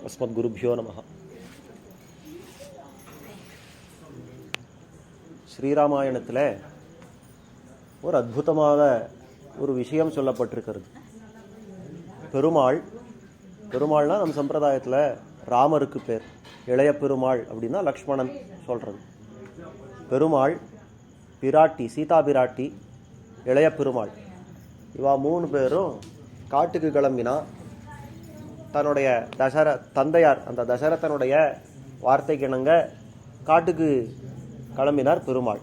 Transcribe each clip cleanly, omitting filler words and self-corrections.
அஸ்மத்குருப்யோ நமஹ. ஸ்ரீராமாயணத்தில் ஒரு அற்புதமான ஒரு விஷயம் சொல்லப்பட்டிருக்கிறது. பெருமாள்னா நம் சம்பிரதாயத்தில் ராமருக்கு பேர். இளைய பெருமாள் அப்படின்னா லக்ஷ்மணன் சொல்கிறது. பெருமாள், பிராட்டி சீதா பிராட்டி, இளைய பெருமாள், இவா 3 பேரும் காட்டுக்கு கிளம்பினா தன்னுடைய தந்தையார் அந்த தசரதனுடைய வார்த்தைக்கு இணங்க காட்டுக்கு கிளம்பினார் பெருமாள்.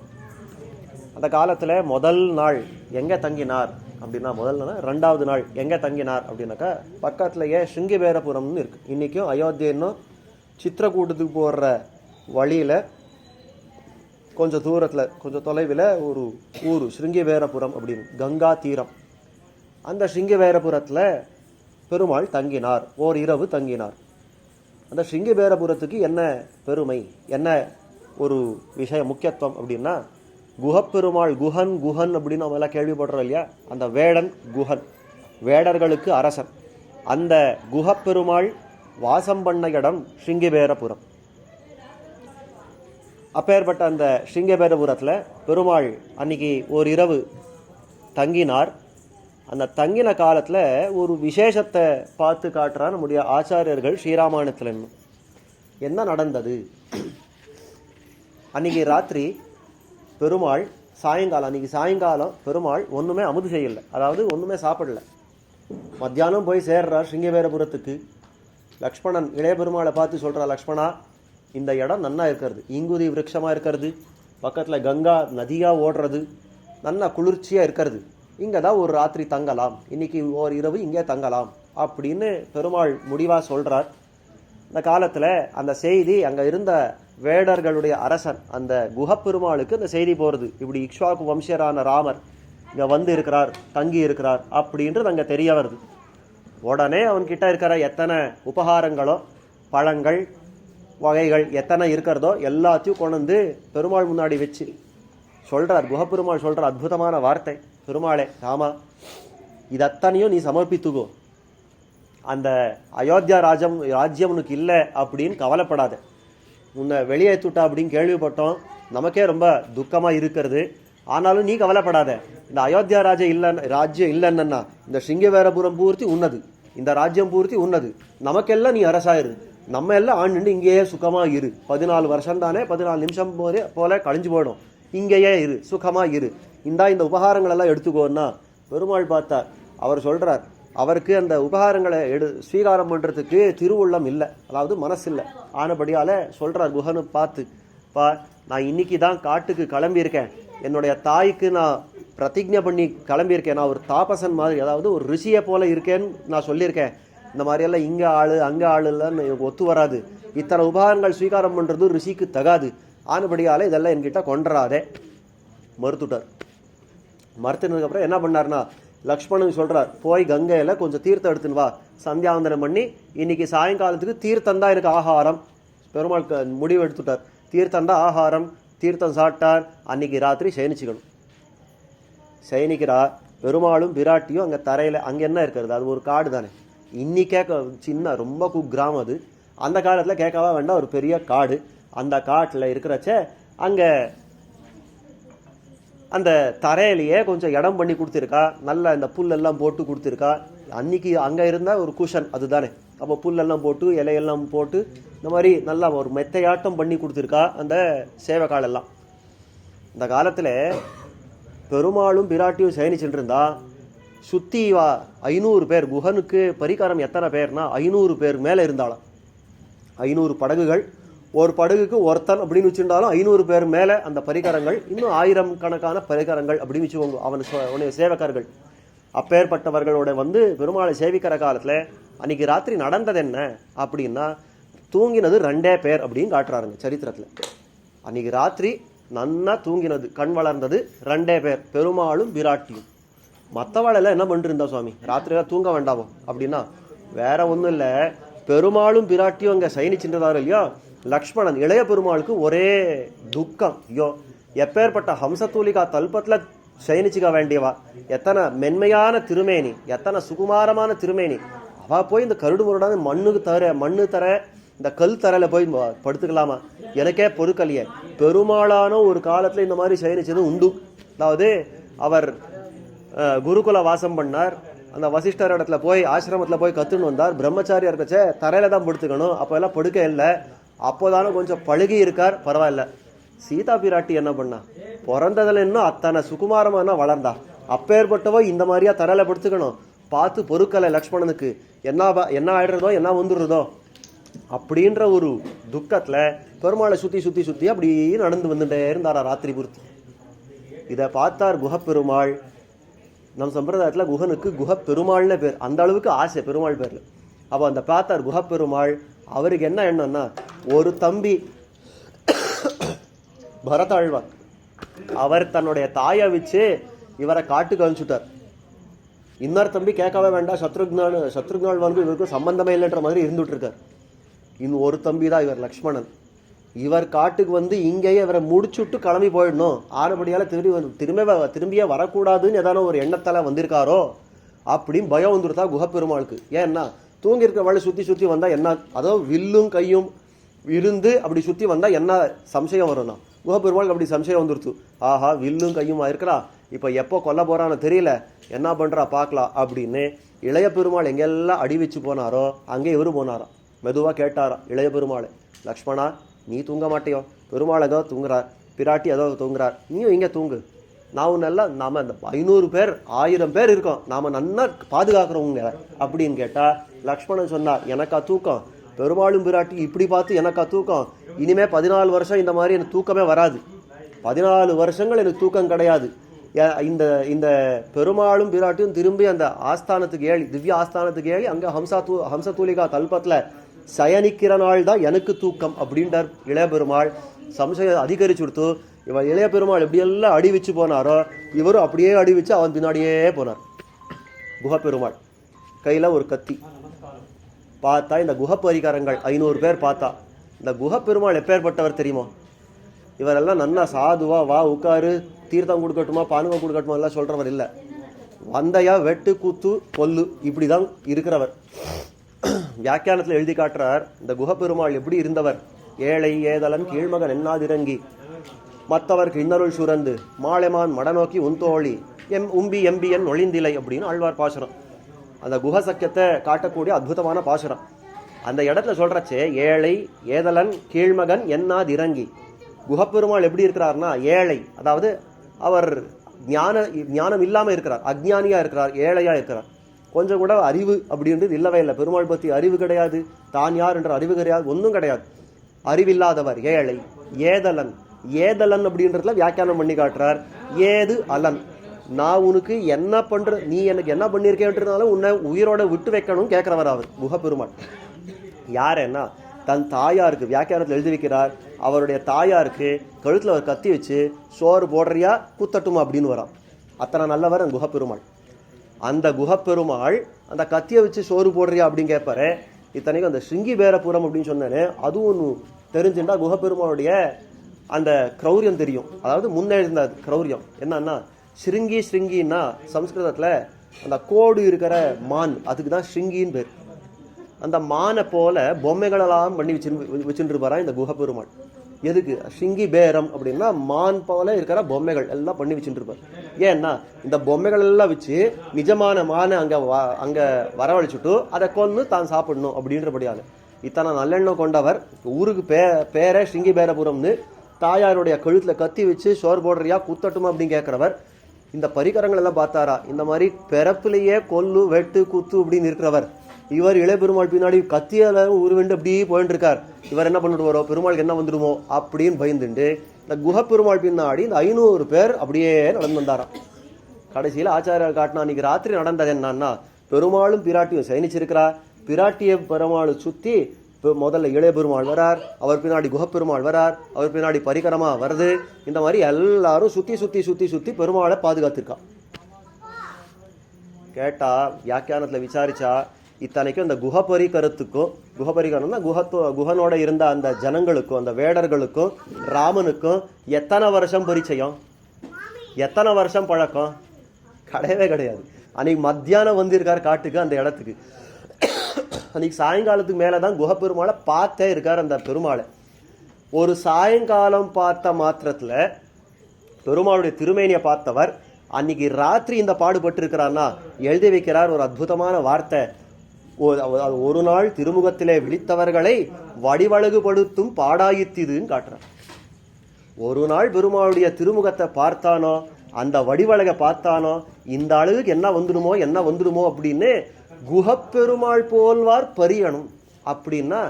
அந்த காலத்தில் முதல் நாள் எங்கே தங்கினார் அப்படின்னா, முதல் நாள் 2வது நாள் எங்கே தங்கினார் அப்படின்னாக்கா பக்கத்துலேயே ஸ்ருங்கிபேரபுரம்னு இருக்குது. இன்றைக்கும் அயோத்தியன்னும் சித்திரக்கூட்டத்துக்கு போடுற வழியில் கொஞ்சம் தூரத்தில் கொஞ்சம் தொலைவில் ஒரு ஊர் ஸ்ருங்கிபேரபுரம் அப்படின்னு, கங்கா தீரம். அந்த ஸ்ருங்கிபேரபுரத்தில் பெருமாள் தங்கினார், இரவு தங்கினார். அந்த ஸ்ருங்கிபேரபுரத்துக்கு என்ன பெருமை, என்ன ஒரு விஷயம் முக்கியத்துவம் அப்படின்னா, குஹப்பெருமாள், குஹன் அப்படின்னு நம்ம எல்லாம் கேள்விப்படுறோம் இல்லையா, அந்த வேடன் குஹன், வேடர்களுக்கு அரசன். அந்த குஹப்பெருமாள் வாசம் பண்ண இடம் ஸ்ருங்கிபேரபுரம். அப்பேற்பட்ட அந்த ஸ்ருங்கிபேரபுரத்தில் பெருமாள் அன்னைக்கு இரவு தங்கினார். அந்த தங்கின காலத்தில் ஒரு விசேஷத்தை பார்த்து காட்டுறார் நம்முடைய ஆச்சாரியர்கள் ஸ்ரீராமாயணத்தில். என்ன நடந்தது? அன்றைக்கி ராத்திரி பெருமாள் அன்றைக்கி சாயங்காலம் பெருமாள் ஒன்றுமே அமுது செய்யலை, அதாவது ஒன்றுமே சாப்பிடல. மத்தியானம் போய் சேர்றார் ஸ்ருங்கிபேரபுரத்துக்கு. லக்ஷ்மணன் இளைய பெருமாளை பார்த்து சொல்கிறார், லக்ஷ்மணா, இந்த இடம் நன்னா இருக்கிறது, இங்குதி விருட்சமாக இருக்கிறது, பக்கத்தில் கங்கா நதியாக ஓடுறது, நல்லா குளிர்ச்சியாக இருக்கிறது, இங்கே தான் ஒரு ராத்திரி தங்கலாம், இன்றைக்கி இரவு இங்கே தங்கலாம் அப்படின்னு பெருமாள் முடிவாக சொல்கிறார். இந்த காலத்தில் அந்த செய்தி அங்கே இருந்த வேடர்களுடைய அரசன் அந்த குஹப்பெருமாளுக்கு அந்த செய்தி போகிறது, இப்படி இக்ஷ்வாக்கு வம்சரான ராமர் இங்கே வந்து இருக்கிறார், தங்கி இருக்கிறார் அப்படின்றது அங்கே தெரிய வருது. உடனே அவன்கிட்ட இருக்கிற எத்தனை உபகாரங்களோ, பழங்கள் வகைகள் எத்தனை இருக்கிறதோ எல்லாத்தையும் கொண்டு வந்து பெருமாள் முன்னாடி வச்சு சொல்கிறார். குஹப்பெருமாள் சொல்கிற அற்புதமான வார்த்தை, பெருமாளே ராமா, இது அத்தனையும் நீ சமர்ப்பித்துக்கோ, அந்த அயோத்தியா ராஜ்யம் உனக்கு இல்லை அப்படின்னு கவலைப்படாத. உன்னை வெளியேற்றுட்டா அப்படின்னு கேள்விப்பட்டோம், நமக்கே ரொம்ப துக்கமாக இருக்கிறது. ஆனாலும் நீ கவலைப்படாத, இந்த அயோத்தியா ராஜ்யம் இல்லைன்னா இந்த ஸ்ருங்கிபேரபுரம் பூர்த்தி உன்னது, இந்த ராஜ்யம் பூர்த்தி உன்னது, நமக்கெல்லாம் நீ அரசாயிரு, நம்ம எல்லாம் ஆண்டு இங்கேயே சுகமாக இரு. 14 வருஷம் தானே, 14 நிமிஷம் போல கழிஞ்சு போயிடும், இங்கேயே இரு, சுகமாக இரு, இந்த உபகாரங்களெல்லாம் எடுத்துக்கோன்னா பெருமாள் பார்த்தார். அவர் சொல்கிறார், அவருக்கு அந்த உபகாரங்களை ஸ்வீகாரம் பண்ணுறதுக்கு திருவுள்ளம் இல்லை, அதாவது மனசு இல்லை. ஆனபடியால் சொல்கிறார் குஹனு பார்த்து, நான் இன்னைக்கு தான் காட்டுக்கு கிளம்பியிருக்கேன், என்னுடைய தாய்க்கு நான் பிரதிஜை பண்ணி கிளம்பியிருக்கேன், நான் ஒரு தாபசன் மாதிரி, அதாவது ஒரு ரிஷியை போல இருக்கேன்னு நான் சொல்லியிருக்கேன், இந்த மாதிரியெல்லாம் இங்கே ஆள் அங்கே ஆள் இல்லைன்னு எனக்கு ஒத்து வராது, இத்தனை உபகாரங்கள் ஸ்வீகாரம் பண்ணுறது ரிஷிக்கு தகாது, ஆனபடியால் இதெல்லாம் என்கிட்ட கொண்டுறாதே மறுத்துட்டார். மறுத்துனதுக்கப்புறம் என்ன பண்ணார்னா, லக்ஷ்மணன் சொல்கிறார், போய் கங்கையில் கொஞ்சம் தீர்த்தம் எடுத்துன்னு வா, சந்தியாவந்தனம் பண்ணி இன்னைக்கு சாயங்காலத்துக்கு தீர்த்தந்தான் எனக்கு ஆகாரம். பெருமாள் முடிவு எடுத்துட்டார், தீர்த்தந்தான் ஆகாரம், தீர்த்தம் சாப்பிட்டார், அன்னைக்கு ராத்திரி சயனிச்சுக்கணும். சயனிக்கிறா பெருமாளும் பிராட்டியும் அங்கே தரையில். அங்கே என்ன இருக்கிறது, அது ஒரு காடு தானே, இன்னைக்கே சின்ன ரொம்ப குக்கிராமம் அது. அந்த காலத்தில் கேட்கவா வேண்டாம், ஒரு பெரிய காடு. அந்த காட்டில் இருக்கிறச்ச அங்கே அந்த தரையிலேயே கொஞ்சம் இடம் பண்ணி கொடுத்துருக்கா, நல்ல இந்த புல்லெல்லாம் போட்டு கொடுத்துருக்கா. அன்றைக்கி அங்கே இருந்தால் ஒரு குஷன் அதுதானே, அப்போ புல்லெல்லாம் போட்டு இலையெல்லாம் போட்டு இந்த மாதிரி நல்லா ஒரு மெத்தையாட்டம் பண்ணி கொடுத்துருக்கா அந்த சேவக்காலெல்லாம். இந்த காலத்தில் பெருமாளும் பிராட்டியும் சயனிச்சுட்டு இருந்தா சுற்றி 500 பேர், குஹனுக்கு பரிகாரம் எத்தனை பேர்னா 500 பேர் மேலே இருந்தாலும், 500 படகுகள், ஒரு படகுக்கு ஒருத்தன் அப்படின்னு வச்சுருந்தாலும் 500 பேர் மேலே அந்த பரிகாரங்கள், இன்னும் 1000 கணக்கான பரிகாரங்கள் அப்படின்னு வச்சுக்கோங்க அவனுடைய சேவகர்கள். அப்பேற்பட்டவர்களோட வந்து பெருமாளை சேவிக்கிற காலத்தில் அன்றைக்கி ராத்திரி நடந்தது என்ன அப்படின்னா, தூங்கினது 2 பேர் அப்படின்னு காட்டுறாருங்க சரித்திரத்தில். அன்றைக்கி ராத்திரி நன்னா தூங்கினது, கண் வளர்ந்தது 2 பேர், பெருமாளும் பிராட்டியும். மற்றவாளெல்லாம் என்ன பண்ணிட்டு இருந்தா சுவாமி, ராத்திரிலாம் தூங்க வேண்டாமோ அப்படின்னா, வேற ஒன்றும் இல்லை, பெருமாளும் பிராட்டியும் அங்கே சயனிச்சுட்டாரு இல்லையா. லக்ஷ்மணன் இளைய பெருமாளுக்கு ஒரே துக்கம், ஐயோ எப்பேற்பட்ட ஹம்சத்தூலிகா தல்பத்தில் சயனிச்சுக்க வேண்டியவா, எத்தனை மென்மையான திருமேனி, எத்தனை சுகுமாரமான திருமேனி, அவள் போய் இந்த கருடு முருடான மண்ணு தர இந்த கல் தரையில் போய் படுத்துக்கலாமா? எனக்கே பொறுக்கலையே. பெருமாளான ஒரு காலத்தில் இந்த மாதிரி சயனிச்சது உண்டு. அதாவது அவர் குருகுல வாசம் பண்ணார். அந்த வசிஷ்டர் இடத்துல போய் ஆசிரமத்தில் போய் கற்றுன்னு வந்தார். பிரம்மச்சாரியா இருக்கச்சே தரையில தான் படுத்துக்கணும். அப்போ எல்லாம் படுக்க இல்லை. அப்போதானே கொஞ்சம் பழகி இருக்கார், பரவாயில்ல. சீதா பிராட்டி என்ன பண்ணா? பிறந்ததுல இன்னும் அத்தனை சுகுமாரமான வளர்ந்தா. அப்பேற்பட்டவோ இந்த மாதிரியா தரையில படுத்துக்கணும்? பார்த்து பொறுக்கலை லக்ஷ்மணனுக்கு. என்ன ஆயிடுறதோ என்ன வந்துடுறதோ அப்படின்ற ஒரு துக்கத்தில் பெருமாளை சுற்றி சுற்றி சுற்றி அப்படி நடந்து வந்துட்டே இருந்தாரா ராத்திரி பூர்த்தி. இதை பார்த்தார் குஹப்பெருமாள். நம் சம்பிரதாயத்தில் குஹனுக்கு குஹப்பெருமாள்னு பேர். அந்த அளவுக்கு ஆசை பெருமாள் பேரில். அப்போ அந்த பார்த்தார் குஹப்பெருமாள். அவருக்கு என்ன எண்ணம்னா, ஒரு தம்பி பரதாழ்வார், அவர் தன்னுடைய தாயை வச்சு இவரை காட்டுக்கு அனுப்பிச்சுட்டார். இன்னொரு தம்பி கேட்கவே வேண்டாம், சத்ருக்னால் வந்து இவருக்கும் சம்பந்தமே இல்லைன்ற மாதிரி இருந்துட்டு இருக்கார். இன்னும் ஒரு தம்பி தான் இவர் லக்ஷ்மணன். இவர் காட்டுக்கு வந்து இங்கேயே இவரை முடிச்சுட்டு கிளம்பி போயிடணும், ஆனபடியால் திரும்பியே வரக்கூடாதுன்னு ஏதான ஒரு எண்ணத்தால் வந்திருக்காரோ அப்படின்னு பயம் வந்துருத்தா குஹப்பெருமாளுக்கு. ஏன்னா தூங்கியிருக்கிறவளை சுற்றி சுற்றி வந்தால் என்ன, அதோ வில்லும் கையும் இருந்து அப்படி சுற்றி வந்தால் என்ன சம்சயம் வரும்னா, குஹப்பெருமாளுக்கு அப்படி சம்சயம் வந்துருச்சு. ஆஹா, வில்லும் கையுமா இருக்கிறா, இப்போ எப்போ கொல்ல போகிறான்னு தெரியல, என்ன பண்ணுறா பார்க்கலாம் அப்படின்னு இளைய பெருமாள் எங்கெல்லாம் அடி வச்சு போனாரோ அங்கே இவரு போனாராம். மெதுவாக கேட்டாராம் இளைய பெருமாள், லக்ஷ்மணா நீ தூங்க மாட்டியோ? பெருமாள் ஏதோ தூங்குறார், பிராட்டி ஏதோ தூங்குறார், நீயும் இங்கே தூங்கு. நான் ஒன்றெல்லாம் நாம் இந்த 500 பேர் 1000 பேர் இருக்கோம், நாம் நன்னா பாதுகாக்கிறவங்க அப்படின்னு கேட்டால் லக்ஷ்மணன் சொன்னார், எனக்கா தூக்கம்? பெருமாளும் பிராட்டி இப்படி பார்த்து எனக்கா தூக்கம்? இனிமேல் 14 வருஷம் இந்த மாதிரி எனக்கு தூக்கமே வராது. 14 வருஷங்கள் எனக்கு தூக்கம் கிடையாது. இந்த பெருமாளும் பிராட்டியும் திரும்பி அந்த ஆஸ்தானத்துக்கு ஏழி, திவ்ய ஆஸ்தானத்துக்கு ஏழி அங்கே ஹம்சதூலிகா கல்பத்தில் சயனிக்கிற நாள் தான் எனக்கு தூக்கம் அப்படின்றார் இளைய பெருமாள். சம்சயம் அதிகரிச்சு கொடுத்து இவன் இளைய பெருமாள் எப்படியெல்லாம் அடி வச்சு போனாரோ இவரும் அப்படியே அடி வச்சு அவன் பின்னாடியே போனார். குஹப்பெருமாள் கையில் ஒரு கத்தி. பார்த்தா இந்த குஹப்பரிகாரங்கள் 500 பேர் பார்த்தா. இந்த குஹப்பெருமாள் எப்பேற்பட்டவர் தெரியுமோ? இவரெல்லாம் நன்னா சாதுவா, வா உட்காரு, தீர்த்தம் கொடுக்கட்டுமா பானுகம் கொடுக்கட்டுமா எல்லாம் சொல்கிறவர் இல்லை. வந்தையா வெட்டு கூத்து கொல்லு இப்படி தான் இருக்கிறவர். வியாக்கியானத்தில் எழுதி காட்டுறார் இந்த குஹப்பெருமாள் எப்படி இருந்தவர். ஏழை ஏதலன் கீழ்மகன் என்னாதிரங்கி மற்றவர்க்கு இன்னருள் சுரந்து மாலைமான் மடநோக்கி உந்தோழி உம்பி எம்பியன் ஒளிந்திலை அப்படின்னு ஆழ்வார் பாசுரம். அந்த குஹசக்கியத்தை காட்டக்கூடிய அற்புதமான பாசுரம். அந்த இடத்துல சொல்கிறச்சே ஏழை ஏதலன் கீழ்மகன் என்னாதிரங்கி. குஹப்பெருமாள் எப்படி இருக்கிறார்னா ஏழை, அதாவது அவர் ஞானம் இல்லாமல் இருக்கிறார், அஜ்ஞானியாக இருக்கிறார், ஏழையாக இருக்கிறார். கொஞ்சம் கூட அறிவு அப்படின்றது இல்லவே இல்லை. பெருமாள் பற்றி அறிவு கிடையாது, தான் யார் என்ற அறிவு கிடையாது, ஒன்றும் கிடையாது. அறிவில்லாதவர் ஏழை. ஏதலன், ஏதலன் அப்படின்றதுல வியாக்கியானம் பண்ணி காட்டுறார். ஏது அலன், நான் உனக்கு என்ன பண்ற, நீ எனக்கு என்ன பண்ணியிருக்கேன்றதுனால உன்னை உயிரோட விட்டு வைக்கணும் கேட்கிறவர் அவர் குஹப்பெருமாள். யாருன்னா தன் தாயாருக்கு வியாக்கியானத்தில் எழுதி வைக்கிறார். அவருடைய தாயாருக்கு கழுத்தில் அவர் கத்தி வச்சு சோறு போடுறியா குத்தட்டுமா அப்படின்னு வரான். அத்தனை நல்லவர் அந்த குஹப்பெருமாள். அந்த குஹப்பெருமாள் அந்த கத்தியை வச்சு சோறு போடுறியா அப்படின்னு கேட்பாரு. இத்தனைக்கும் அந்த ஸ்ருங்கிபேரபுரம் அப்படின்னு சொன்னாரு, அதுவும் ஒன்று தெரிஞ்சுட்டா குஹப்பெருமாளுடைய அந்த கிரௌரியம் தெரியும். அதாவது முன்னே இருந்த கிரௌரியம் என்னன்னா, ஸ்ருங்கின்னா சம்ஸ்கிருதத்தில் அந்த கோடு இருக்கிற மான், அதுக்கு தான் ஸ்ருங்கின்னு பேர். அந்த மானை போல பொம்மைகளெல்லாம் பண்ணி வச்சுருப்பாரா இந்த குஹப்பெருமாள். எதுக்கு? ஸ்ருங்கி பேரம் அப்படின்னா மான் போல இருக்கிற பொம்மைகள் எல்லாம் பண்ணி வச்சுருப்பார். ஏன்னா இந்த பொம்மைகள் எல்லாம் வச்சு நிஜமான மானை அங்கே வரவழைச்சுட்டு அதை கொன்று தான் சாப்பிடணும் அப்படின்றபடியாக இத்தனை நல்லெண்ணம் கொண்டவர். ஊருக்கு பேரே ஸ்ருங்கிபேரபுரம்னு. தாயாருடைய கழுத்தில் கத்தி வச்சு சோறு போடுறியா குத்தட்டுமா அப்படின்னு கேட்குறவர். இந்த பரிகரங்கள் எல்லாம் பார்த்தாரா, இந்த மாதிரி பிறப்பிலேயே கொல்லு வெட்டு குத்து அப்படின்னு இருக்கிறவர். இவர் இளைய பெருமாள் பின்னாடி கத்தியால உருவெண்டு அப்படியே போயிட்டு இருக்கார். இவர் என்ன பண்ணிட்டு வரோம், பெருமாளுக்கு என்ன வந்துடுமோ அப்படின்னு பயந்துட்டு இந்த குஹப்பெருமாள் பின்னாடி இந்த 500 பேர் அப்படியே நடந்து வந்தாராம். கடைசியில் ஆச்சாரியார் காட்டினா அன்னைக்கு ராத்திரி நடந்தது என்னன்னா, பெருமாளும் பிராட்டியும் சயனிச்சிருக்கிறா. பிராட்டிய பெருமாள் சுற்றி முதல்ல இளைய பெருமாள் வரார், அவர் பின்னாடி குஹப்பெருமாள் வரார், அவர் பின்னாடி பரிகரமா வருது. இந்த மாதிரி எல்லாரும் சுற்றி சுற்றி சுற்றி சுற்றி பெருமாளை பாதுகாத்திருக்கா. கேட்டா வியாக்கியானத்தில் விசாரிச்சா இத்தனைக்கும் இந்த குஹபரிகரத்துக்கும், குஹபரிகரம்னா குஹனோட இருந்த அந்த ஜனங்களுக்கும் அந்த வேடர்களுக்கும் ராமனுக்கும் எத்தனை வருஷம் பரிச்சயம், எத்தனை வருஷம் பழக்கம்? கிடையவே கிடையாது. அன்னைக்கு மத்தியானம் வந்திருக்கார் காட்டுக்கு, அந்த இடத்துக்கு அன்னைக்கு சாயங்காலத்துக்கு மேலே தான் குஹப்பெருமாளை பார்த்தே இருக்கார் அந்த பெருமாளை. ஒரு சாயங்காலம் பார்த்த மாத்திரத்தில் பெருமாளுடைய திருமேனியை பார்த்தவர் அன்னைக்கு ராத்திரி இந்த பாடுபட்டு இருக்கிறார்னா எழுதி வைக்கிறார் ஒரு அற்புதமான வார்த்தை. ஒரு நாள் திருமுகத்திலே விழித்தவர்களை வடிவழகுபடுத்தும் பாடாயித்திதுன்னு காட்டுறார். ஒரு நாள் பெருமாளுடைய திருமுகத்தை பார்த்தானோ, அந்த வடிவழகை பார்த்தானோ, இந்த அழகுக்கு என்ன வந்துடுமோ அப்படின்னு குஹப்பெருமாள் போல்வார் பரியணும். அப்படின்னா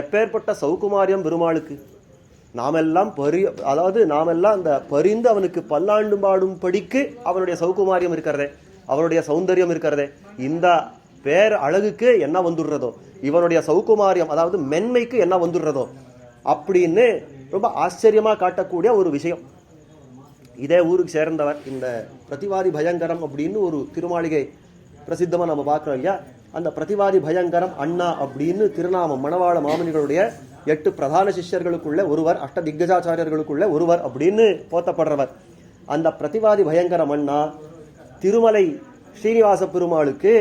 எப்பேற்பட்ட சௌகுமாரியம் பெருமாளுக்கு. நாமெல்லாம் அந்த பரிந்து அவனுக்கு பல்லாண்டு பாடும் படிக்கு அவனுடைய சௌகுமாரியம் இருக்கிறதே, அவனுடைய சௌந்தரியம் இருக்கிறதே. இந்த பேர் அழகுக்கு என்ன வந்துடுறதோ, இவனுடைய சௌகுமாரியம் அதாவது மென்மைக்கு என்ன வந்துடுறதோ அப்படின்னு ரொம்ப ஆச்சரியமாக காட்டக்கூடிய ஒரு விஷயம். இதே ஊருக்கு சேர்ந்தவர் இந்த பிரதிவாதி பயங்கரம் அப்படின்னு ஒரு திருமாளிகை பிரசித்தமாக நம்ம பார்க்குறோம் இல்லையா. அந்த பிரதிவாதி பயங்கரம் அண்ணா அப்படின்னு திருநாமம் மணவாள மாமுனிகளுடைய 8 பிரதான சிஷ்யர்களுக்குள்ள ஒருவர், அஷ்ட திக்கஜாச்சாரியர்களுக்குள்ள ஒருவர் அப்படின்னு போத்தப்படுறவர். அந்த பிரதிவாதி பயங்கரம் அண்ணா திருமலை ஸ்ரீனிவாச பெருமாளுக்கு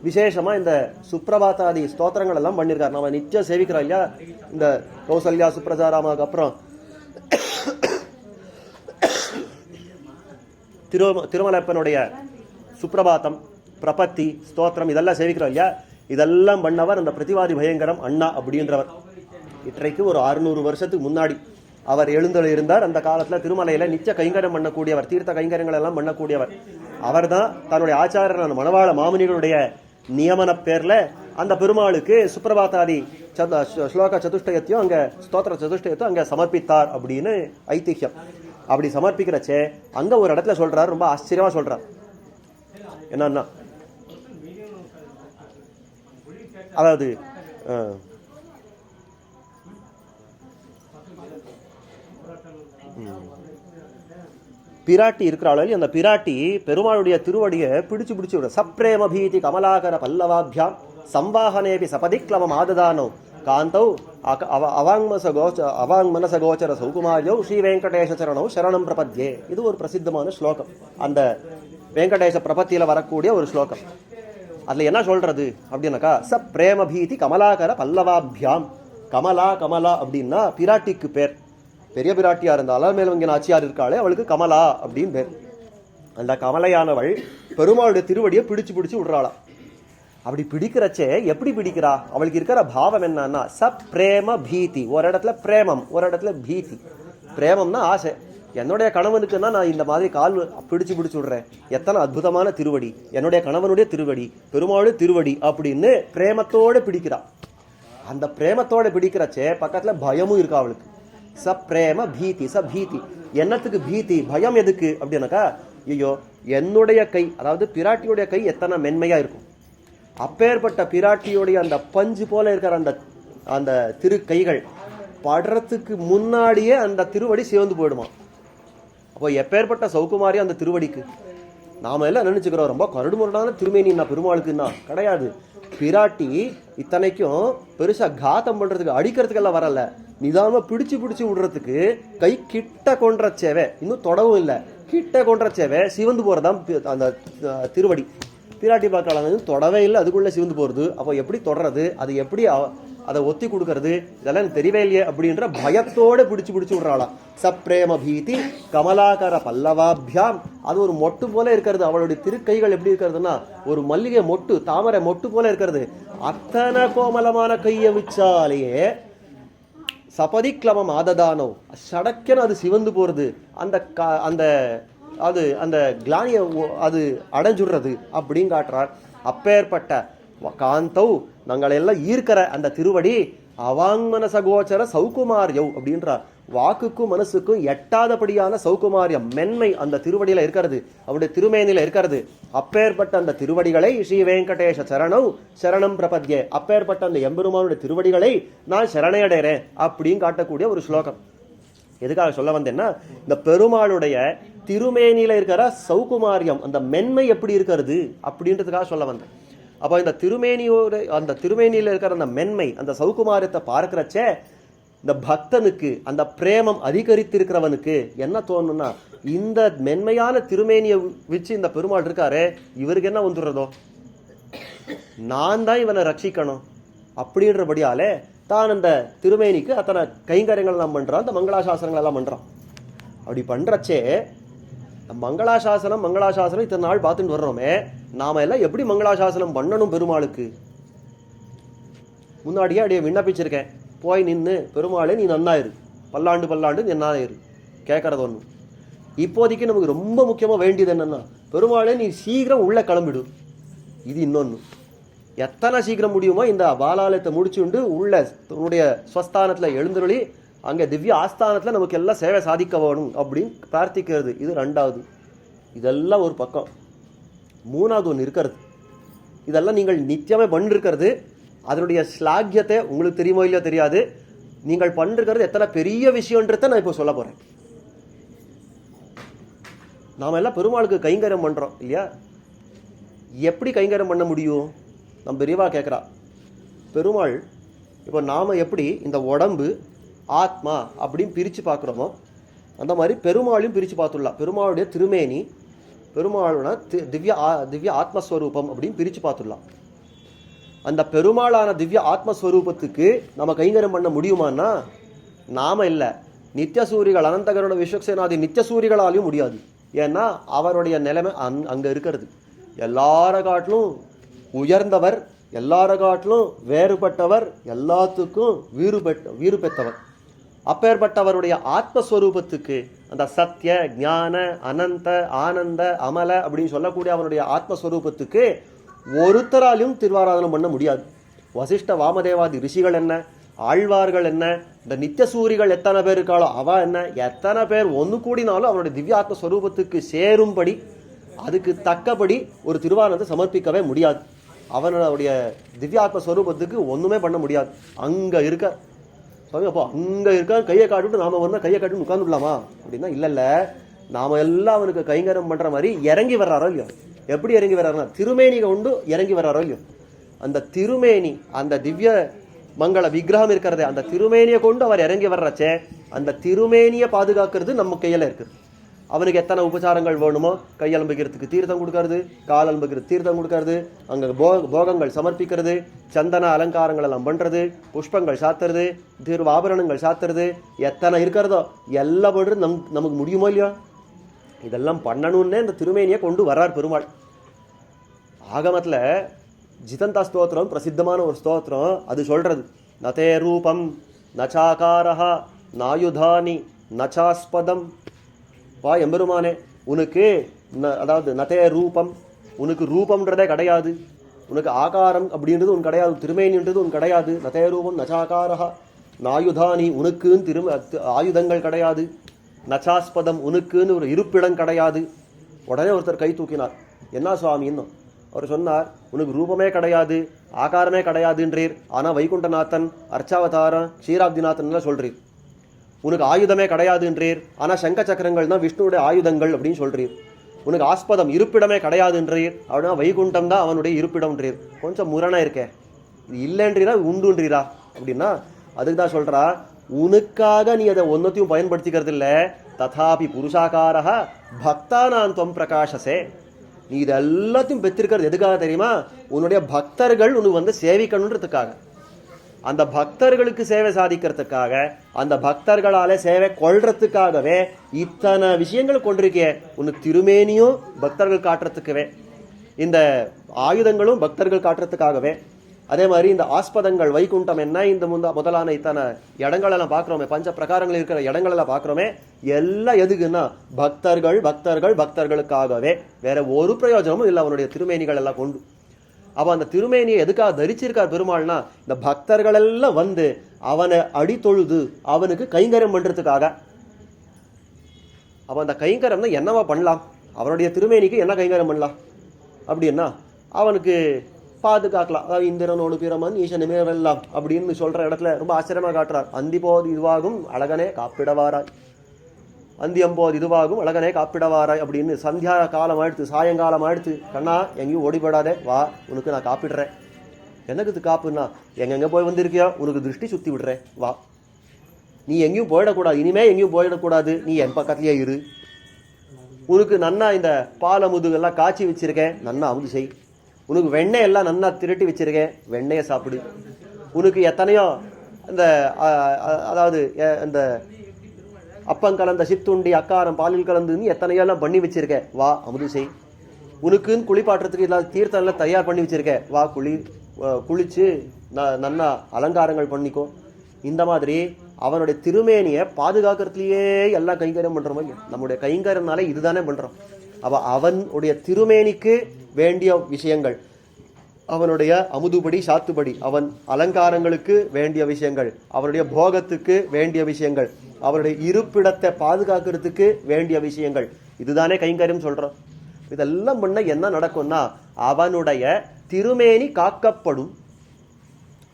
விசேஷமாக இந்த சுப்ரபாத்தாதி ஸ்தோத்திரங்கள் எல்லாம் பண்ணியிருக்காரு. நம்ம நிச்சயம் சேவிக்கிறோம் இல்லையா. இந்த கௌசல்யா சுப்ரஜாராமாவுக்கு அப்புறம் திருமலைப்பனுடைய சுப்ரபாத்தம் பிரபத்தி ஸ்தோத்திரம் இதெல்லாம் சேவிக்கிறோம் இல்லையா. இதெல்லாம் பண்ணவர் அந்த பிரதிவாதி பயங்கரம் அண்ணா அப்படின்றவர். இன்றைக்கு ஒரு 600 வருஷத்துக்கு முன்னாடி அவர் எழுந்தொழி இருந்தார். அந்த காலத்தில் திருமலையில் நிச்சய கைங்கரம் பண்ணக்கூடியவர், தீர்த்த கைங்கரங்கள் எல்லாம் பண்ணக்கூடியவர். அவர் தான் தன்னுடைய ஆச்சாரியரான மணவாள மாமுனிகளுடைய நியமன பேரில் அந்த பெருமாளுக்கு சுப்ரபாத்தாதி ஸ்லோக சதுஷ்டயத்தையும் அங்கே ஸ்தோத்திர சதுஷ்டயத்தையும் அங்கே சமர்ப்பித்தார் அப்படின்னு ஐதிஹ்யம். அப்படி சமர்ப்பிக்கிறச்சே அங்கே ஒரு இடத்துல சொல்கிறார், ரொம்ப ஆச்சரியமாக சொல்கிறார். என்னன்னா அதாவது பிராட்டி இருக்கிறாள். அந்த பிராட்டி பெருமாளுடைய திருவடியை பிடிச்சு விட சப்ரேம பீதி கமலாகர பல்லவாபியாம் சம்வாகனேபி சபதிக்லமம் ஆததானோ காந்தௌ அவாங்மனச கோச்சர சௌகுமாரியோ ஸ்ரீ வெங்கடேஷ சரணோ சரணம் பிரபத்யே. இது ஒரு பிரசித்தமான ஸ்லோகம். அந்த வெங்கடேச பிரபத்தியில் வரக்கூடிய ஒரு ஸ்லோகம். அதில் என்ன சொல்றது அப்படின்னாக்கா சப்ரேம பீதி கமலாகர பல்லவாபியாம். கமலா அப்படின்னா பிராட்டிக்கு பேர். பெரிய பிராட்டியா இருந்தாலும் மேலும் நாச்சியார் இருக்காளே அவளுக்கு கமலா அப்படின்னு பேர். அந்த கமலையானவள் பெருமாளுடைய திருவடியை பிடிச்சு விடுறாளாம். அப்படி பிடிக்கிறச்சே எப்படி பிடிக்கிறா, அவளுக்கு இருக்கிற பாவம் என்னன்னா பிரேம பீதி. ஒரு இடத்துல பிரேமம், ஒரு இடத்துல பீதி. பிரேமம்னா ஆசை. என்னுடைய கணவனுக்குன்னா நான் இந்த மாதிரி கால் பிடிச்சு விடுறேன். எத்தனை அற்புதமான திருவடி, என்னுடைய கணவனுடைய திருவடி, பெருமாளுடைய திருவடி அப்படின்னு பிரேமத்தோடு பிடிக்கிறா. அந்த பிரேமத்தோட பிடிக்கிறச்சே பக்கத்துல பயமும் இருக்கா அவளுக்கு. பிரேம பீதி பீதி. என்னத்துக்கு பீதி, பயம் எதுக்கு அப்படின்னாக்கா, ஐயோ என்னுடைய கை, அதாவது பிராட்டியுடைய கை எத்தனை மென்மையா இருக்கும். அப்பேற்பட்ட பிராட்டியுடைய அந்த பஞ்சு போல இருக்கிற அந்த திரு கைகள் படுறதுக்கு முன்னாடியே அந்த திருவடி சிவந்து போயிடுமா. அப்போ எப்பேற்பட்ட சௌகுமாரி அந்த திருவடிக்கு. நாம எல்லாம் நினைச்சுக்கிறோம் ரொம்ப கரடு முரடான திருமேனின்னா பெருமாளுக்குன்னா. கிடையாது. பிராட்டி இத்தனைக்கும் பெருசா காத்தம் பண்றதுக்கு அடிக்கிறதுக்கெல்லாம் வரல. நிதானமா பிடிச்சு விடுறதுக்கு கை கிட்ட கொன்ற சேவை, இன்னும் தொடவும் இல்லை, கிட்ட கொன்ற சேவை சிவந்து போறதான் அந்த திருவடி. பிராட்டி பார்க்கலாம் தொடவே இல்லை, அதுக்குள்ள சிவந்து போறது. அப்போ எப்படி தொடறது, அது எப்படி அதை ஒத்தி கொடுக்கறது, இதெல்லாம் எனக்கு தெரியவே இல்லையே அப்படின்ற பயத்தோட பிடிச்சு விடுறாளாம். சப்ரேம பீதி கமலாகர பல்லவாபியாம். அது ஒரு மொட்டு போல இருக்கிறது. அவளுடைய திருக்கைகள் எப்படி இருக்கிறதுனா ஒரு மல்லிகை மொட்டு, தாமரை மொட்டு போல இருக்கிறது. அத்தனை கோமலமான கையை வச்சாலேயே சபதிக்லமம் ஆததானோ சடக்கன அது சிவந்து போறது. அந்த கிளானியை அது அடைஞ்சுடுறது அப்படின்னு காட்டுறார். அப்பேற்பட்ட காந்தௌ நாங்களெல்லாம் ஈர்க்கிற அந்த திருவடி அவாங்மனசகோச்சர சௌகுமாரியம் அப்படின்றார். வாக்குக்கும் மனசுக்கும் எட்டாதபடியான சௌகுமாரியம், மென்மை அந்த திருவடியில இருக்கிறது, அவருடைய திருமேனில இருக்கிறது. அப்பேற்பட்ட அந்த திருவடிகளை ஸ்ரீ வெங்கடேஷ சரணம் பிரபத்யே. அப்பேற்பட்ட அந்த எம்பெருமானுடைய திருவடிகளை நான் சரணையடைறேன் அப்படின்னு காட்டக்கூடிய ஒரு ஸ்லோகம். எதுக்காக சொல்ல வந்தேன்னா, இந்த பெருமாளுடைய திருமேனியில இருக்கிற சௌகுமாரியம், அந்த மென்மை எப்படி இருக்கிறது அப்படின்றதுக்காக சொல்ல வந்தேன். அப்போ இந்த திருமேனியில இருக்கிற அந்த மென்மை, அந்த சௌகுமாரியத்தை பார்க்கிறச்சே இந்த பக்தனுக்கு, அந்த பிரேமம் அதிகரித்திருக்கிறவனுக்கு என்ன தோணும்னா, இந்த மென்மையான திருமேனியை வச்சு இந்த பெருமாள் இருக்காரு, இவருக்கு என்ன வந்துடுறதோ, நான் தான் இவனை ரட்சிக்கணும், அப்படின்றபடியாலே தான் அந்த திருமேனிக்கு அத்தனை கைங்கரியங்கள் எல்லாம் பண்ணுறான், அந்த மங்களாசாசனங்கள் எல்லாம் பண்ணுறான். அப்படி பண்ணுறச்சே மங்களாசாசனம் இத்தனை நாள் பார்த்துட்டு வர்றோமே, நாம எல்லாம் எப்படி மங்களாசாசனம் பண்ணணும் பெருமாளுக்கு? முன்னாடியே அப்படியே விண்ணப்பிச்சிருக்கேன், போய் நின்று பெருமாளே நீ நன்னாயிரு, பல்லாண்டு நீ நன்னாயிரு கேட்கறது ஒன்று. இப்போதைக்கு நமக்கு ரொம்ப முக்கியமாக வேண்டியது என்னன்னா, பெருமாளே நீ சீக்கிரம் உள்ள கிளம்பிடு. இது இன்னொன்று, எத்தனை சீக்கிரம் முடியுமோ இந்த பாலாலயத்தை முடிச்சுண்டு உள்ள உன்னுடைய ஸ்வஸ்தானத்தில் எழுந்துருளி அங்கே திவ்ய ஆஸ்தானத்தில் நமக்கு எல்லாம் சேவை சாதிக்க வேணும் அப்படின்னு பிரார்த்திக்கிறது. இது ரெண்டாவது. இதெல்லாம் ஒரு பக்கம். மூணாவது ஒன்று இருக்கிறது, இதெல்லாம் நீங்கள் நித்தியமே பண்ணிருக்கிறது. அதனுடைய ஸ்லாக்கியத்தை உங்களுக்கு தெரியுமோ இல்லையோ தெரியாது. நீங்கள் பண்ணிருக்கிறது எத்தனை பெரிய விஷயன்றதை நான் இப்போ சொல்ல போகிறேன். நாம் எல்லாம் பெருமாளுக்கு கைங்கரியம் பண்ணுறோம் இல்லையா? எப்படி கைங்கரியம் பண்ண முடியும்? நம்ம பெரியவா கேட்குறா. பெருமாள் இப்போ நாம் எப்படி இந்த உடம்பு ஆத்மா அப்படின்னு பிரித்து பார்க்குறோமோ அந்த மாதிரி பெருமாளையும் பிரித்து பார்த்துடலாம். பெருமாளுடைய திருமேனி, பெருமாளோட திவ்ய ஆத்மஸ்வரூபம் அப்படின்னு பிரித்து பார்த்துடலாம். அந்த பெருமாளான திவ்ய ஆத்மஸ்வரூபத்துக்கு நம்ம கைங்கரியம் பண்ண முடியுமான்னா நாம இல்லை, நித்தியசூரிகள் அனந்தகரோட விஸ்வக்சேனாதி நித்தியசூரிகளாலையும் முடியாது. ஏன்னா அவருடைய நிலைமை அங்கே இருக்கிறது. எல்லார காட்டிலும் உயர்ந்தவர், எல்லார காட்டிலும் வேறுபட்டவர், எல்லாத்துக்கும் வீறு பெற்றவர். அப்பேற்பட்டவருடைய ஆத்மஸ்வரூபத்துக்கு அந்த சத்திய ஞான அனந்த ஆனந்த அமல அப்படின்னு சொல்லக்கூடிய அவனுடைய ஆத்மஸ்வரூபத்துக்கு ஒருத்தராலையும் திருவாராதனம் பண்ண முடியாது. வசிஷ்ட வாமதேவாதி ரிஷிகள் என்ன, ஆழ்வார்கள் என்ன, இந்த நித்தியசூரிகள் எத்தனை பேர் இருக்காளோ அவ என்ன, எத்தனை பேர் ஒன்று கூடினாலும் அவனுடைய திவ்ய ஆத்மஸ்வரூபத்துக்கு சேரும்படி அதுக்கு தக்கபடி ஒரு திருவாரணத்தை சமர்ப்பிக்கவே முடியாது. அவனுடைய திவ்யாத்ம ஸ்வரூபத்துக்கு ஒன்றுமே பண்ண முடியாது. அங்கே இருக்க சொல்லுங்க, அப்போ அங்கே இருக்க கையை காட்டுட்டு நாம வந்து கையை காட்டுன்னு உட்காந்துடலாமா அப்படின்னா இல்லை, நாம எல்லாம் அவனுக்கு கைங்கரம் பண்ணுற மாதிரி இறங்கி வர்றாரோ இல்லையோ. எப்படி இறங்கி வர்றாருன்னா திருமேனியை கொண்டு இறங்கி வர்றாரோ இல்லையோ. அந்த திருமேனி, அந்த திவ்ய மங்கள விக்கிரகம் இருக்கிறதே, அந்த திருமேனியை கொண்டு அவர் இறங்கி வர்றச்சே அந்த திருமேனியை பாதுகாக்கிறது நம்ம கையில் இருக்குது. அவனுக்கு எத்தனை உபச்சாரங்கள் வேணுமோ, கையலம்புகிறதுக்கு தீர்த்தம் கொடுக்கறது, கால் அலம்புகிறது தீர்த்தம் கொடுக்கறது, அங்கே போகங்கள் சமர்ப்பிக்கிறது, சந்தன அலங்காரங்கள் எல்லாம் பண்ணுறது, புஷ்பங்கள் சாத்துறது, ஆபரணங்கள் சாத்துறது, எத்தனை இருக்கிறதோ எல்லாம் பண்ணுறது நமக்கு முடியுமோ இல்லையா? இதெல்லாம் பண்ணணும்னே இந்த திருமேனியை கொண்டு வர்றார் பெருமாள். ஆகமத்தில் ஜிதந்தா ஸ்தோத்திரம் பிரசித்தமான ஒரு ஸ்தோத்திரம். அது சொல்கிறது, நதே ரூபம் நச்சாகாரஹா நாயுதானி நச்சாஸ்பதம். பா எம்பெருமானே, உனக்கு அதாவது நதே ரூபம், உனக்கு ரூபம்ன்றதே கிடையாது, உனக்கு ஆகாரம் அப்படின்றது உன் கிடையாது, திருமேனின்றது உன் கிடையாது. நதே ரூபம் நச்சாகாரஹா நாயுதானி, உனக்குன்னு ஆயுதங்கள் கிடையாது. நச்சாஸ்பதம், உனக்குன்னு ஒரு இருப்பிடம் கிடையாது. உடனே ஒருத்தர் கை தூக்கினார். என்ன சுவாமி இன்னும்? அவர் சொன்னார், உனக்கு ரூபமே கிடையாது, ஆகாரமே கிடையாதுன்றீர், ஆனால் வைகுண்டநாதன், அர்ச்சாவதாரம், க்ஷீராப்திநாதன்லாம் சொல்கிறீர். உனக்கு ஆயுதமே கிடையாதுன்றீர், ஆனால் சங்க சக்கரங்கள் தான் விஷ்ணுடைய ஆயுதங்கள் அப்படின்னு சொல்கிறீர். உனக்கு ஆஸ்பதம் இருப்பிடமே கிடையாதுன்றீர், அப்படின்னா வைகுண்டம் தான் அவனுடைய இருப்பிடம்ன்றீர். கொஞ்சம் முரணா இருக்கே, இது இல்லைன்றீரா உண்டுன்றீரா அப்படின்னா அதுக்கு தான் சொல்கிறா, உனக்காக நீ அதை ஒன்றத்தையும் பயன்படுத்திக்கிறது இல்லை. ததாபி புருஷாக்காரா பக்தானான் துவம் பிரகாசசே. நீ இது எல்லாத்தையும் பெற்றிருக்கிறது எதுக்காக தெரியுமா? உன்னுடைய பக்தர்கள் உனக்கு வந்து சேவிக்கணுன்றதுக்காக, அந்த பக்தர்களுக்கு சேவை சாதிக்கிறதுக்காக, அந்த பக்தர்களால சேவை கொள்றதுக்காகவே இத்தனை விஷயங்கள் கொண்டிருக்கே. உனக்கு திருமேனியும் பக்தர்கள் காட்டுறதுக்குவே, இந்த ஆயுதங்களும் பக்தர்கள் காட்டுறதுக்காகவே, அதே மாதிரி இந்த ஆஸ்பதங்கள் வைகுண்டம் என்ன, இந்த முதலான இத்தனை இடங்களெல்லாம் பார்க்குறோமே, பஞ்ச பிரகாரங்கள் இருக்கிற இடங்களெல்லாம் பார்க்குறோமே, எல்லாம் எதுக்குன்னா பக்தர்கள் பக்தர்கள் பக்தர்களுக்காகவே, வேற ஒரு பிரயோஜனமும் இல்லை அவனுடைய திருமேனிகள் எல்லாம் கொண்டு. அப்போ அந்த திருமேனியை எதுக்காக தரிச்சிருக்கார் பெருமாள்னா, இந்த பக்தர்கள் எல்லாம் வந்து அவனை அடித்தொழுது அவனுக்கு கைங்கரியம் பண்ணுறதுக்காக. அப்போ அந்த கைங்கரம்னா என்னவா பண்ணலாம்? அவனுடைய திருமேனிக்கு என்ன கைங்கரியம் பண்ணலாம் அப்படின்னா, அவனுக்கு பாதுகாக்கலாம். அதாவது இந்திரனோடு பிரமன் ஈசனுமே வெல்லாம் அப்படின்னு சொல்கிற இடத்துல ரொம்ப ஆச்சரியமாக காட்டுறார். அந்தி போது இதுவாகும் அழகனே காப்பிடவாராய், அந்தியம்போது இதுவாகும் அழகனே காப்பிடவாராய் அப்படின்னு. சந்தியா காலம் ஆயிடுத்து, சாயங்காலம் ஆயிடுத்து, கண்ணா எங்கேயும் ஓடிபடாதே, வா உனக்கு நான் காப்பிடுறேன். எனக்கு இது காப்புன்னா, எங்கெங்கே போய் வந்திருக்கியோ உனக்கு திருஷ்டி சுற்றி விடுறேன், வா. நீ எங்கேயும் போயிடக்கூடாது, இனிமே எங்கேயும் போயிடக்கூடாது, நீ என் பக்கத்துலேயே இரு. உனக்கு நன்னா இந்த பாலை முதுகெல்லாம் காய்ச்சி வச்சிருக்கேன், நன்னா அமுது செய். உனக்கு வெண்ணெய் எல்லாம் நன்னா திரட்டி வச்சிருக்கேன், வெண்ணெயை சாப்பிடு. உனக்கு எத்தனையோ இந்த அதாவது இந்த அப்பங்கலந்த சித்துண்டி அக்காரம் பாலில் கலந்துன்னு எத்தனையோ எல்லாம் பண்ணி வச்சிருக்க, வா அமுது செய். உனக்குன்னு குளிப்பாட்டுறதுக்கு இல்லாத தீர்த்தம் எல்லாம் தயார் பண்ணி வச்சிருக்க, வா குளிச்சு நன்னா அலங்காரங்கள் பண்ணிக்கோ. இந்த மாதிரி அவனுடைய திருமேனியை பாதுகாக்கிறதுலையே எல்லாம் கைங்கரியம் பண்ற மாதிரி நம்முடைய கைங்கரியம்னாலே இதுதானே பண்றோம். அவனுடைய திருமேனிக்கு வேண்டிய விஷயங்கள், அவனுடைய அமுதுபடி சாத்துபடி, அவன் அலங்காரங்களுக்கு வேண்டிய விஷயங்கள், அவனுடைய போகத்துக்கு வேண்டிய விஷயங்கள், அவருடைய இருப்பிடத்தை பாதுகாக்கிறதுக்கு வேண்டிய விஷயங்கள், இதுதானே கைங்கரியம் சொல்றோம். இதெல்லாம் பண்ண என்ன நடக்கும்னா அவனுடைய திருமேனி காக்கப்படும்.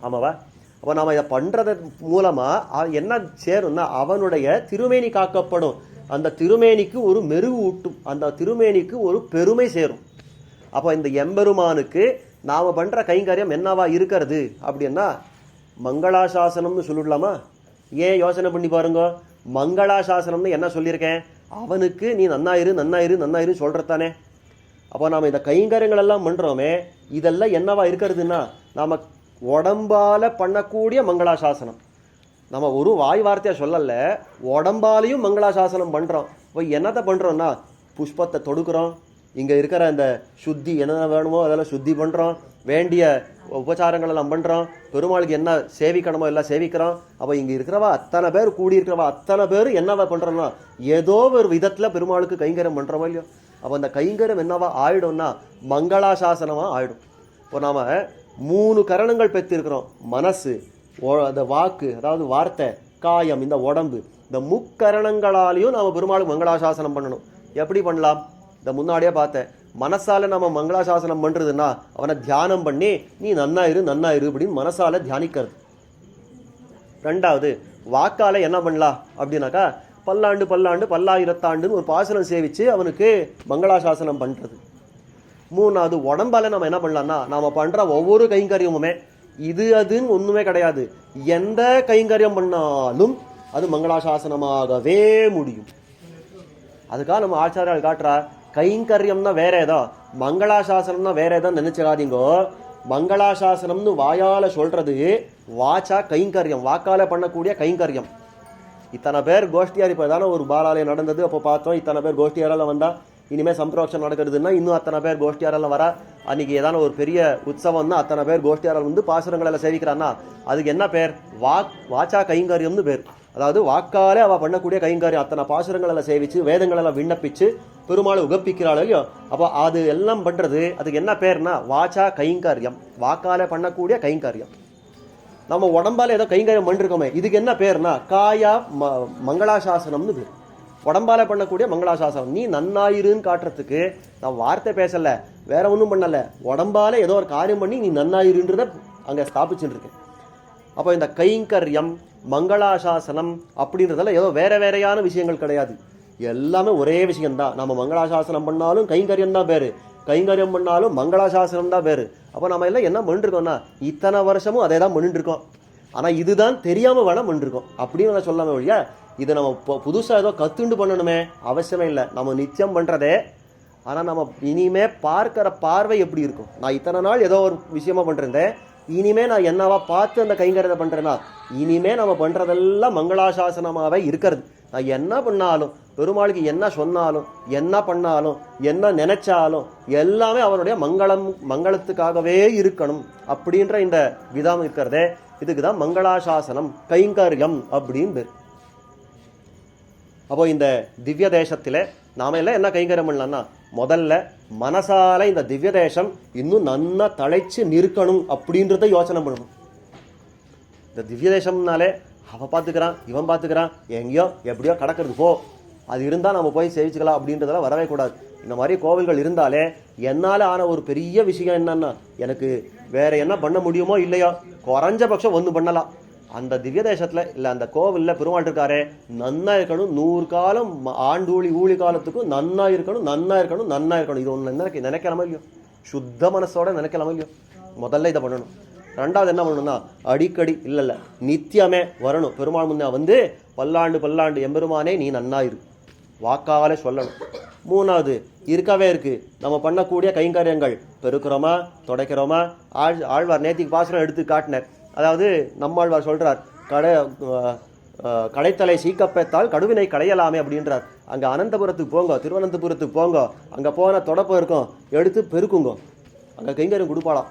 ஆமாவா? அப்போ நாம இதை பண்றது மூலமா என்ன சேரும்னா அவனுடைய திருமேனி காக்கப்படும். அந்த திருமேனிக்கு ஒரு மெருகு ஊட்டும், அந்த திருமேனிக்கு ஒரு பெருமை சேரும். அப்போ இந்த எம்பெருமானுக்கு நாம பண்ற கைங்கரியம் என்னவா இருக்கிறது அப்படின்னா மங்களாசாசனம்னு சொல்லிடலாமா? ஏன் யோசனை பண்ணி பாருங்க, மங்களாசாசனம்னு என்ன சொல்லியிருக்கேன்? அவனுக்கு நீ நன்னாயிரு நன்னாயிரு நன்னாயிரு சொல்றதானே. அப்போ நாம இந்த கைங்கரியங்கள் எல்லாம் பண்றோமே, இதெல்லாம் என்னவா இருக்கிறதுன்னா நாம உடம்பால பண்ணக்கூடிய மங்களாசாசனம். நம்ம ஒரு வாய் வார்த்தையா சொல்லல, உடம்பாலையும் மங்களாசாசனம் பண்றோம். இப்போ என்னத்தை பண்றோம்னா புஷ்பத்தை தொடுக்கிறோம், இங்க இருக்கிற இந்த சுத்தி என்ன வேணுமோ அதெல்லாம் சுத்தி பண்றோம், வேண்டிய உபச்சாரங்கள் எல்லாம் பண்றோம், பெருமாளுக்கு என்ன சேவிக்கணுமோ எல்லாம் சேவிக்கிறோம். அப்போ இங்க இருக்கிறவா அத்தனை பேர் கூடி இருக்கிறவா அத்தனை பேர் என்னவா பண்றோம்னா ஏதோ ஒரு விதத்துல பெருமாளுக்கு கைங்கரியம் பண்றோமோ இல்லையோ. அப்போ அந்த கைங்கரியம் என்னவா ஆயிடும்னா மங்களாசாசனமா ஆயிடும். இப்போ நாம 3 கரணங்கள் பெற்றிருக்கிறோம், மனசு, அந்த வாக்கு அதாவது வார்த்தை, காயம், இந்த உடம்பு. இந்த முக்கரணங்களாலையும் நாம பெருமாளுக்கு மங்களாசாசனம் பண்ணணும். எப்படி பண்ணலாம்? இந்த முன்னாடியே பார்த்தேன், மனசால நம்ம மங்களாசாசனம் பண்றதுன்னா அவனை தியானம் பண்ணி நீ நன்னாயிரு நன்னாயிரு அப்படின்னு மனசால தியானிக்கிறது. ரெண்டாவது வாக்கால என்ன பண்ணலாம் அப்படின்னாக்கா பல்லாண்டு பல்லாண்டு பல்லாயிரத்தாண்டுன்னு ஒரு பாசனம் சேவிச்சு அவனுக்கு மங்களாசாசனம் பண்றது. மூணாவது உடம்பால நம்ம என்ன பண்ணலாம்னா நாம பண்ற ஒவ்வொரு கைங்கரியமுமே இது அதுன்னு ஒண்ணுமே கிடையாது, எந்த கைங்கரியம் பண்ணாலும் அது மங்களாசாசனமாகவே முடியும். அதுக்காக நம்ம ஆச்சாரியால் காட்டுறா கைங்கரியம்னா வேற ஏதோ, மங்களாசாசனம்னா வேற ஏதோ நினைச்சுக்காதீங்கோ. மங்களாசாசனம்னு வாயால சொல்றது வாச்சா கைங்கரியம், வாக்கால பண்ணக்கூடிய கைங்கரியம். இத்தனை பேர் கோஷ்டியார் இப்போ ஏதான ஒரு பாலாலயம் நடந்தது, அப்போ பார்த்தோம் இத்தனை பேர் கோஷ்டியாரெல்லாம் வந்தா, இனிமேல் சம்பிரோட்சம் நடக்கிறதுன்னா இன்னும் அத்தனை பேர் கோஷ்டியாரெல்லாம் வரா. அன்னைக்கு ஏதான ஒரு பெரிய உற்சவம்னா அத்தனை பேர் கோஷ்டியாரெல்லாம் வந்து பாசுரங்களெல்லாம் சேவிக்கிறான்னா அதுக்கு என்ன பேர்? வாச்சா கைங்கரியம்னு பேர். அதாவது வாக்காலே அவ பண்ணக்கூடிய கைங்கரியம், அத்தனை பாசுரங்களெல்லாம் சேவிச்சு வேதங்களெல்லாம் விண்ணப்பிச்சு பெருமாளை உகப்பிக்கிறாள் இல்லையோ. அப்போ அது எல்லாம் பண்றது அதுக்கு என்ன பேர்னா வாச்சா கைங்கரியம், வாக்காலே பண்ணக்கூடிய கைங்கரியம். நம்ம உடம்பால ஏதோ கைங்கரியம் பண்ணிருக்கோமே, இதுக்கு என்ன பேர்னா காயா மங்களாசாசனம்னு பேர். உடம்பால பண்ணக்கூடிய மங்களாசாசனம். நீ நன்னாயிருன்னு காட்டுறதுக்கு நான் வார்த்தை பேசல, வேற ஒன்றும் பண்ணல, உடம்பால ஏதோ ஒரு காரியம் பண்ணி நீ நன்னாயிருன்றத அங்க ஸ்தாபிச்சுட்டு இருக்கேன். அப்போ இந்த கைங்கரியம் மங்களாசாசனம் அப்படின்றதெல்லாம் ஏதோ வேற வேறையான விஷயங்கள் கிடையாது, எல்லாமே ஒரே விஷயம்தான். நம்ம மங்களாசாசனம் பண்ணாலும் கைங்கரியம் தான் பேரு, கைங்கரியம் பண்ணாலும் மங்களாசாசனம் தான் பேரு. அப்போ நம்ம எல்லாம் என்ன பண்ணிருக்கோம்னா இத்தனை வருஷமும் அதே தான் பண்ணிட்டு இருக்கோம். ஆனா இதுதான் தெரியாம வேணா பண்ணிருக்கோம் அப்படின்னு நான் சொல்லாம வழியா இதை நம்ம புதுசா ஏதோ கத்துண்டு பண்ணணுமே அவசியமே இல்லை. நம்ம நிச்சயம் பண்றதே. ஆனா நம்ம இனிமே பார்க்கிற பார்வை எப்படி இருக்கும்? நான் இத்தனை நாள் ஏதோ ஒரு விஷயமா பண்றேன், இனிமே நான் என்னவா பார்த்து அந்த கைங்கரியத்தை பண்றேன்னா இனிமே நம்ம பண்றதெல்லாம் மங்களாசாசனமாவே இருக்கிறது. நான் என்ன பண்ணாலும் பெருமாளுக்கு என்ன சொன்னாலும் என்ன பண்ணாலும் என்ன நினைச்சாலும் எல்லாமே அவருடைய மங்களத்துக்காகவே இருக்கணும் அப்படின்ற இந்த விதம் இருக்கிறதே, இதுக்குதான் மங்களாசாசனம் கைங்கரியம் அப்படின்னு பேர். அப்போ இந்த திவ்ய தேசத்துல நாம எல்லாம் என்ன கைங்கரியம் பண்ணலாம்னா முதல்ல மனசால இந்த திவ்ய தேசம் இன்னும் நன்னா தழைச்சு நிற்கணும் அப்படின்றத யோசனை பண்ணணும். இந்த திவ்ய தேசம்னாலே அவன் பார்த்துக்கிறான் இவன் பார்த்துக்கிறான் எங்கேயோ எப்படியோ கடக்கிறது போ, அது இருந்தால் நம்ம போய் சேவிச்சுக்கலாம் அப்படின்றதெல்லாம் வரவே கூடாது. இந்த மாதிரி கோவில்கள் இருந்தாலே என்னால் ஆன ஒரு பெரிய விஷயம் என்னன்னா எனக்கு வேற என்ன பண்ண முடியுமோ இல்லையோ குறைஞ்சபட்சம் ஒன்று பண்ணலாம். அந்த திவ்ய தேசத்தில் இல்லை அந்த கோவிலில் பெருமாள் இருக்காரே நன்னா இருக்கணும், 100 காலம் ஆண்டு ஊழி காலத்துக்கும் நன்னா இருக்கணும் நன்னா இருக்கணும் நன்னா இருக்கணும். இது ஒன்று நினைக்கலாமா இல்லையோ, சுத்த மனசோட நினைக்கலாமா இல்லையோ, முதல்ல இதை பண்ணணும். ரெண்டாவது என்ன பண்ணணும்னா அடிக்கடி இல்லை நித்தியமே வரணும் பெருமாள் முன்னே வந்து பல்லாண்டு பல்லாண்டு எம்பெருமானே நீ நன்னாயிரு வாக்காலே சொல்லணும். மூணாவது இருக்கவே இருக்கு நம்ம பண்ணக்கூடிய கைங்கரியங்கள் பெருக்கிறோமா துடைக்கிறோமா. ஆழ்வார் நேத்திக்கு பாசுரம் எடுத்து காட்டினார், அதாவது நம்மாழ்வார் சொல்கிறார், கடைத்தலை சீக்கப்பெத்தால் கடுவினை களையலாமே அப்படின்றார். அங்கே அனந்தபுரத்துக்கு போங்க, திருவனந்தபுரத்துக்கு போங்க, அங்கே போனால் தொடப்பம் இருக்கும், எடுத்து பெருக்குங்க. அங்கே கைங்கரம் கொடுப்பாளாம்,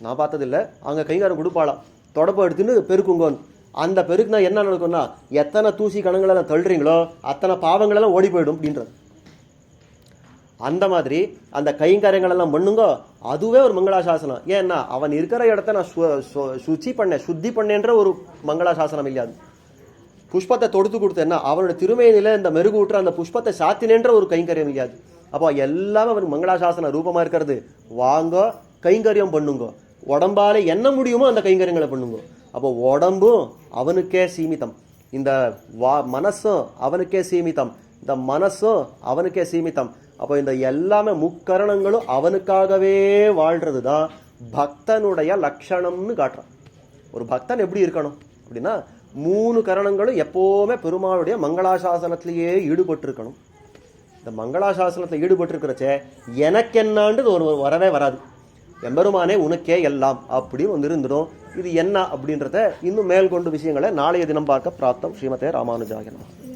நான் பார்த்ததில்லை, அங்கே கைங்கரம் கொடுப்பாளாம். தொடப்பம் எடுத்துன்னு பெருக்குங்கன்னு. அந்த பெருக்குனா என்ன நடக்கும்னா, எத்தனை தூசி கணங்களெல்லாம் தள்ளுறீங்களோ அத்தனை பாவங்களெல்லாம் ஓடி போயிடும் அப்படின்றது. அந்த மாதிரி அந்த கைங்கரியங்களெல்லாம் பண்ணுங்க, அதுவே ஒரு மங்களாசாசனம். ஏன்னா அவன் இருக்கிற இடத்த நான் சுத்தி பண்ணேன்ற ஒரு மங்களாசாசனம் இல்லையாது. புஷ்பத்தை தொடுத்து கொடுத்தேன்னா அவனோட திருமையில இந்த மெருகூற்ற அந்த புஷ்பத்தை சாத்தினேன்ற ஒரு கைங்கரியம் இல்லையாது. அப்போ எல்லாமே அவனுக்கு மங்களாசாசன ரூபமாக இருக்கிறது. வாங்க கைங்கரியம் பண்ணுங்க, உடம்பால என்ன முடியுமோ அந்த கைங்கரியங்களை பண்ணுங்க. அப்போ உடம்பும் அவனுக்கே சீமிதம், இந்த மனசும் அவனுக்கே சீமிதம், இந்த மனசும் அவனுக்கே சீமிதம். அப்போ இந்த எல்லாமே முக்கரணங்களும் அவனுக்காகவே வாழ்றது தான் பக்தனுடைய லட்சணம்னு காட்டுறான். ஒரு பக்தன் எப்படி இருக்கணும் அப்படின்னா, 3 கரணங்களும் எப்போவுமே பெருமாளுடைய மங்களாசாசனத்திலேயே ஈடுபட்டு இருக்கணும். இந்த மங்களாசாசனத்தில் ஈடுபட்டிருக்கிறச்சே எனக்கு என்னான்றது ஒரு வரவே வராது. எம்பெருமானே உனக்கே எல்லாம் அப்படின்னு வந்து இருந்துடும். இது என்ன அப்படின்றத இன்னும் மேல்கொண்டு விஷயங்களை நாளைய தினம் பார்க்க பிராப்தம். ஸ்ரீமதே ராமானுஜாய நமஹ.